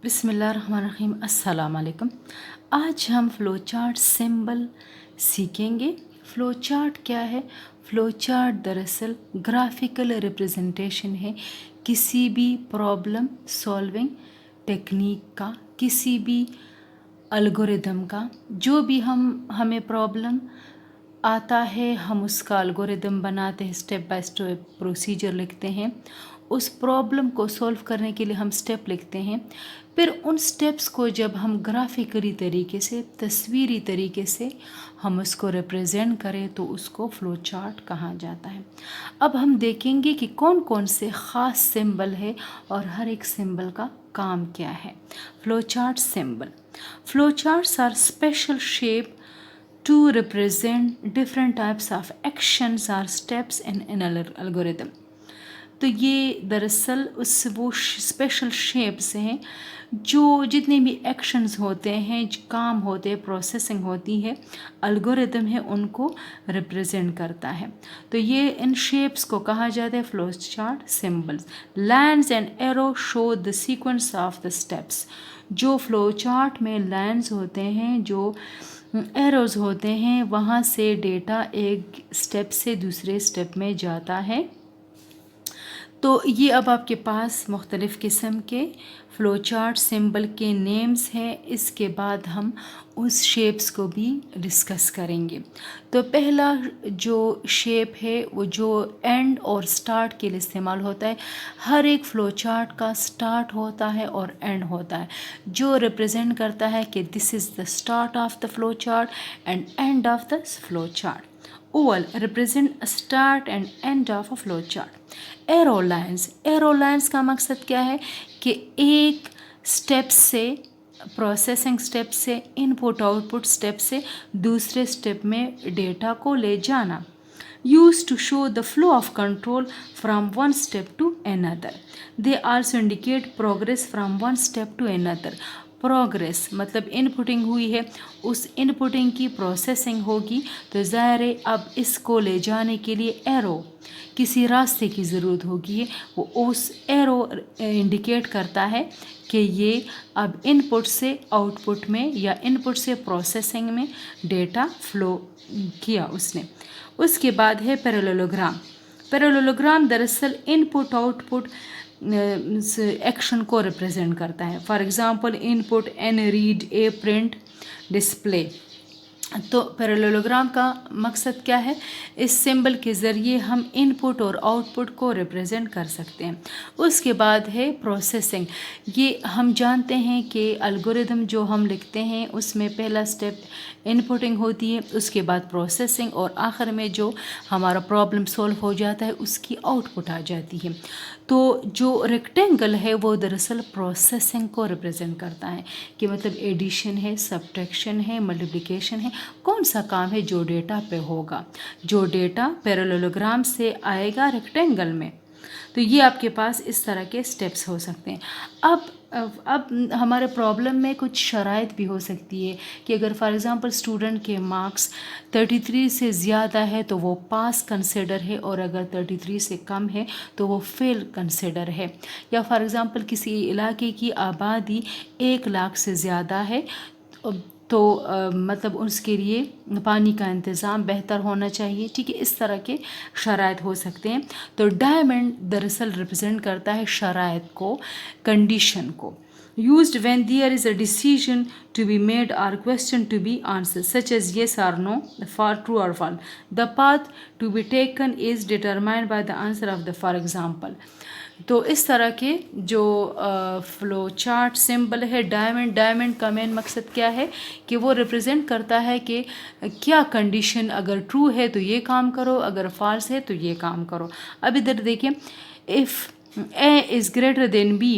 बिस्मिल्लाहिर्रहमानिर्रहीम। अस्सलाम वालेकुम। आज हम फ़्लो चार्ट सिंबल सीखेंगे। फ़्लो चार्ट क्या है? फ़्लो चार्ट दरअसल ग्राफिकल रिप्रेजेंटेशन है किसी भी प्रॉब्लम सॉल्विंग टेक्निक का, किसी भी अलगोरिदम का। जो भी हमें प्रॉब्लम आता है हम उसका अलगोरिदम बनाते हैं, स्टेप बाय स्टेप प्रोसीजर लिखते हैं। उस प्रॉब्लम को सॉल्व करने के लिए हम स्टेप लिखते हैं। फिर उन स्टेप्स को जब हम ग्राफिकली तरीके से, तस्वीरी तरीके से हम उसको रिप्रेजेंट करें तो उसको फ़्लो चार्ट कहा जाता है। अब हम देखेंगे कि कौन कौन से ख़ास सिंबल है और हर एक सिंबल का काम क्या है। Flow chart symbol, flow charts are special shape to represent different types of actions or steps in an algorithm। तो ये दरअसल वो स्पेशल शेप्स हैं जो जितने भी एक्शंस होते हैं, जो काम होते हैं, प्रोसेसिंग होती है, अलगोरिदम है, उनको रिप्रेजेंट करता है। तो ये इन शेप्स को कहा जाता है flow chart symbols. Lines and arrow show the sequence of the steps. जो फ़्लो चार्ट में लाइन्स होते हैं, जो एरोज़ होते हैं, वहाँ से डेटा एक स्टेप से दूसरे स्टेप में जाता है। तो ये अब आपके पास मुख्तलिफ़ किस्म के फ़्लो चार्ट सिंबल के नेम्स हैं। इसके बाद हम उस शेप्स को भी डिस्कस करेंगे। तो पहला जो शेप है वो जो एंड और स्टार्ट के लिए इस्तेमाल होता है। हर एक फ़्लो चार्ट का स्टार्ट होता है और एंड होता है, जो रिप्रेजेंट करता है कि this is the start of the flow chart and end of the flow chart. Oval represent a start and end of a flow chart. Arrow lines, arrow lines का मकसद क्या है कि एक स्टेप से, प्रोसेसिंग स्टेप से, input output step से दूसरे स्टेप में डेटा को ले जाना। Used to show the flow of control from one step to another. They also indicate progress from one step to another. Progress मतलब इनपुटिंग हुई है, उस इनपुटिंग की प्रोसेसिंग होगी, तो ज़ाहिर है अब इसको ले जाने के लिए एरो, किसी रास्ते की ज़रूरत होगी। वो उस एरो इंडिकेट करता है कि ये अब इनपुट से आउटपुट में या इनपुट से प्रोसेसिंग में डेटा फ़्लो किया उसने। उसके बाद है पैरेललोग्राम। पैरेललोग्राम दरअसल इनपुट आउटपुट एक्शन को रिप्रेजेंट करता है। For example input N, read, A, print, display. तो पैरेललोग्राम का मकसद क्या है? इस सिंबल के ज़रिए हम इनपुट और आउटपुट को रिप्रेजेंट कर सकते हैं। उसके बाद है प्रोसेसिंग। ये हम जानते हैं कि अलगोरिदम जो हम लिखते हैं उसमें पहला स्टेप इनपुटिंग होती है, उसके बाद प्रोसेसिंग, और आखिर में जो हमारा प्रॉब्लम सॉल्व हो जाता है उसकी आउटपुट आ जाती है। तो जो रेक्टेंगल है वो दरअसल प्रोसेसिंग को रिप्रेजेंट करता है कि मतलब एडिशन है, सब्ट्रैक्शन है, मल्टीप्लिकेशन है, कौन सा काम है जो डेटा पे होगा, जो डेटा पैरेललोग्राम से आएगा रेक्टेंगल में। तो ये आपके पास इस तरह के स्टेप्स हो सकते हैं। अब हमारे प्रॉब्लम में कुछ शराइत भी हो सकती है कि अगर फॉर एग्ज़ाम्पल स्टूडेंट के मार्क्स 33 से ज़्यादा है तो वो पास कंसिडर है, और अगर 33 से कम है तो वो फेल कंसिडर है। या फॉर एग्ज़ाम्पल किसी इलाके की आबादी 1 लाख से ज़्यादा है तो मतलब उसके लिए पानी का इंतज़ाम बेहतर होना चाहिए। ठीक है, इस तरह के शराइत हो सकते हैं। तो डायमंड दरअसल रिप्रेजेंट करता है शराइत को, कंडीशन को। Used when there is a decision to be made or question to be answered, such as yes or no, true or false. The path to be taken is determined by the answer of the for example. तो इस तरह के जो flow chart symbol है diamond का main मकसद क्या है कि वो रिप्रेजेंट करता है कि क्या कंडीशन, अगर ट्रू है तो ये काम करो, अगर फॉल्स है तो ये काम करो। अब इधर देखिए, if A is greater than B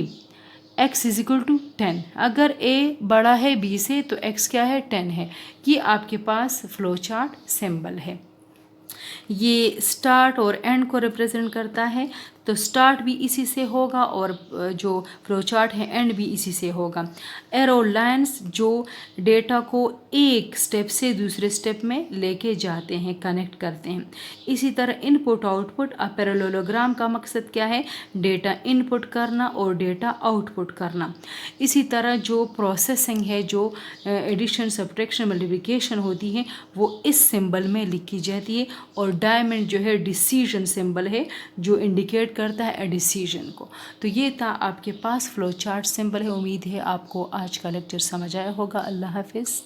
x is equal to 10। अगर a बड़ा है b से तो x क्या है, 10 है। ये आपके पास फ़्लो चार्ट सिंबल है। ये स्टार्ट और एंड को रिप्रेजेंट करता है। تو سٹارٹ بھی اسی سے ہوگا اور جو فلو چارٹ ہے اینڈ بھی اسی سے ہوگا. ایرو لائنس جو ڈیٹا کو ایک سٹیپ سے دوسرے سٹیپ میں لے کے جاتے ہیں، کنیکٹ کرتے ہیں. اسی طرح ان پٹ آؤٹ پٹ. پیرالوگرام کا مقصد کیا ہے؟ ڈیٹا ان پٹ کرنا اور ڈیٹا آؤٹ پٹ کرنا. اسی طرح جو پروسیسنگ ہے، جو ایڈیشن سبٹریکشن ملٹیپلیکیشن ہوتی ہے، وہ اس سمبل میں لکھی جاتی ہے. اور ڈائمنڈ جو ہے ڈیسیژن سمبل ہے جو انڈیکیٹ کرتا ہے ڈیسیژن کو. تو یہ تھا آپ کے پاس فلو چارٹ سمبل ہے. امید ہے آپ کو آج کا لیکچر سمجھ آیا ہوگا. اللہ حافظ.